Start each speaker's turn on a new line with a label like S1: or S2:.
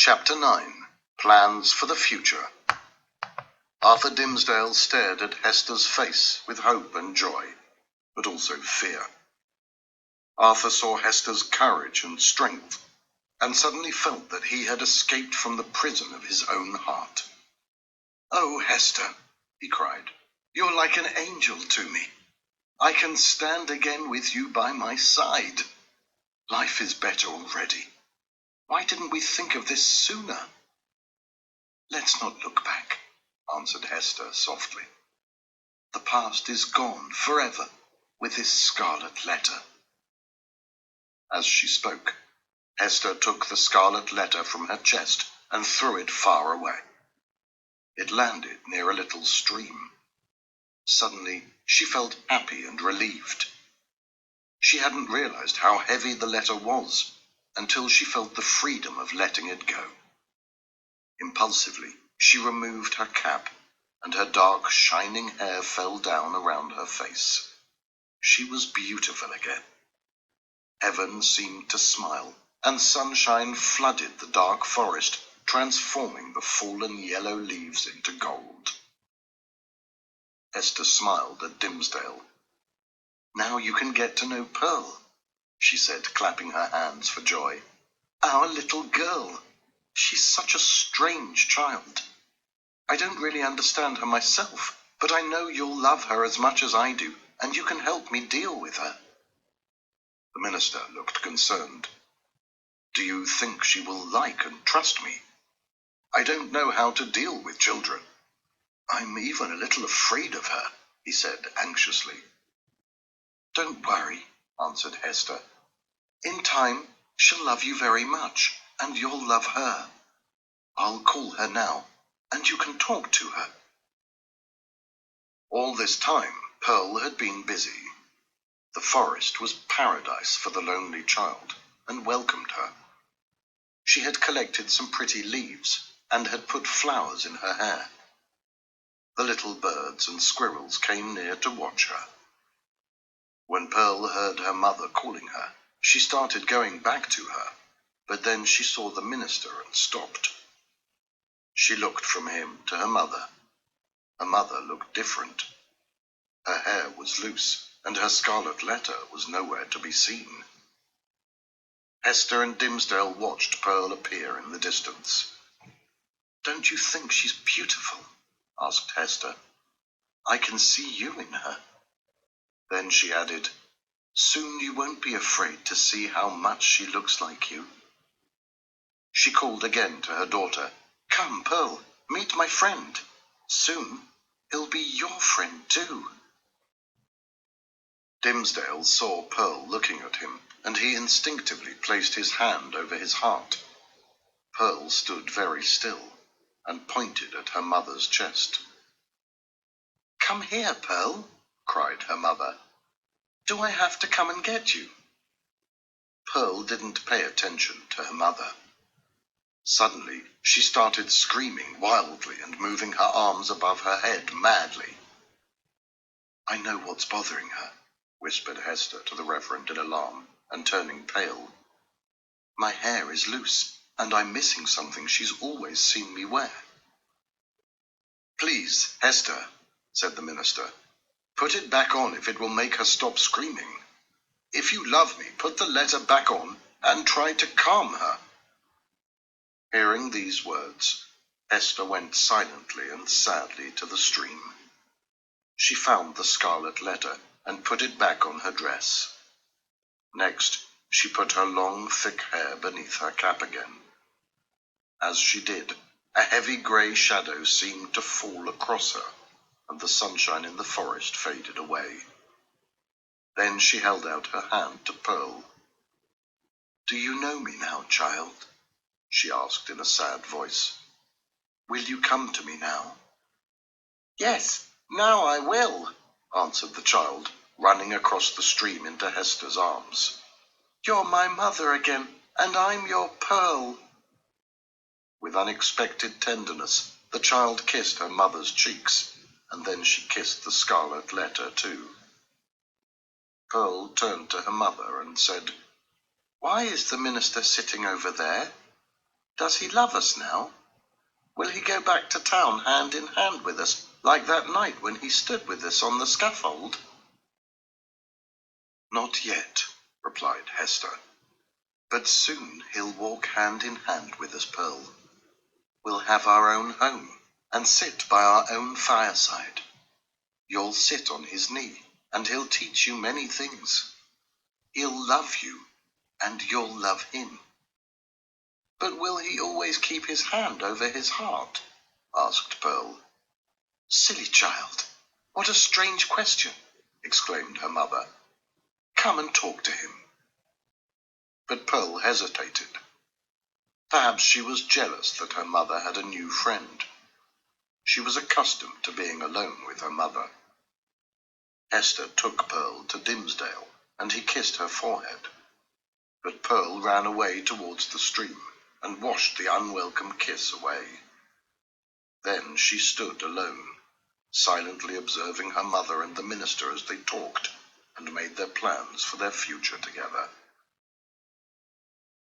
S1: Chapter 9. Plans for the Future. Arthur Dimmesdale stared at Hester's face with hope and joy, but also fear. Arthur saw Hester's courage and strength, and suddenly felt that he had escaped from the prison of his own heart. "Oh, Hester," he cried, "you're like an angel to me. I can stand again with you by my side. Life is better already. Why didn't we think of this sooner?" "Let's not look back," answered Hester softly. "The past is gone forever with this scarlet letter." As she spoke, Hester took the scarlet letter from her chest and threw it far away. It landed near a little stream. Suddenly, she felt happy and relieved. She hadn't realized how heavy the letter was until she felt the freedom of letting it go. Impulsively, she removed her cap, and her dark, shining hair fell down around her face. She was beautiful again. Heaven seemed to smile, and sunshine flooded the dark forest, transforming the fallen yellow leaves into gold. Hester smiled at Dimmesdale. "Now you can get to know Pearl," she said, clapping her hands for joy. "Our little girl. She's such a strange child. I don't really understand her myself, but I know you'll love her as much as I do, and you can help me deal with her." The minister looked concerned. "Do you think she will like and trust me? I don't know how to deal with children. I'm even a little afraid of her," he said anxiously. "Don't worry," answered Hester. "In time, she'll love you very much, and you'll love her. I'll call her now, and you can talk to her." All this time, Pearl had been busy. The forest was paradise for the lonely child, and welcomed her. She had collected some pretty leaves, and had put flowers in her hair. The little birds and squirrels came near to watch her. When Pearl heard her mother calling her, she started going back to her, but then she saw the minister and stopped. She looked from him to her mother. Her mother looked different. Her hair was loose, and her scarlet letter was nowhere to be seen. Hester and Dimmesdale watched Pearl appear in the distance. "Don't you think she's beautiful?" asked Hester. "I can see you in her." Then she added, "Soon you won't be afraid to see how much she looks like you." She called again to her daughter, "Come, Pearl, meet my friend. Soon he'll be your friend too." Dimmesdale saw Pearl looking at him, and he instinctively placed his hand over his heart. Pearl stood very still and pointed at her mother's chest. "Come here, Pearl," cried her mother. "Do I have to come and get you?" Pearl didn't pay attention to her mother. Suddenly, she started screaming wildly and moving her arms above her head madly. "I know what's bothering her," whispered Hester to the Reverend in alarm, and turning pale. "My hair is loose, and I'm missing something she's always seen me wear." "Please, Hester," said the minister, "put it back on if it will make her stop screaming. If you love me, put the letter back on and try to calm her." Hearing these words, Hester went silently and sadly to the stream. She found the scarlet letter and put it back on her dress. Next, she put her long, thick hair beneath her cap again. As she did, a heavy grey shadow seemed to fall across her, and the sunshine in the forest faded away. Then she held out her hand to Pearl. "Do you know me now, child?" she asked in a sad voice. "Will you come to me now?" "Yes, now I will," answered the child, running across the stream into Hester's arms. "You're my mother again, and I'm your Pearl." With unexpected tenderness, the child kissed her mother's cheeks, and then she kissed the scarlet letter too. Pearl turned to her mother and said, "Why is the minister sitting over there? Does he love us now? Will he go back to town hand in hand with us, like that night when he stood with us on the scaffold? Not yet, replied Hester. But soon he'll walk hand in hand with us, Pearl. We'll have our own home, and sit by our own fireside. You'll sit on his knee, and he'll teach you many things. He'll love you, and you'll love him. But will he always keep his hand over his heart? Asked Pearl. Silly child, what a strange question, exclaimed her mother. Come and talk to him. But Pearl hesitated. Perhaps she was jealous that her mother had a new friend. She was accustomed to being alone with her mother. Hester took Pearl to Dimmesdale, and he kissed her forehead. But Pearl ran away towards the stream, and washed the unwelcome kiss away. Then she stood alone, silently observing her mother and the minister as they talked, and made their plans for their future together.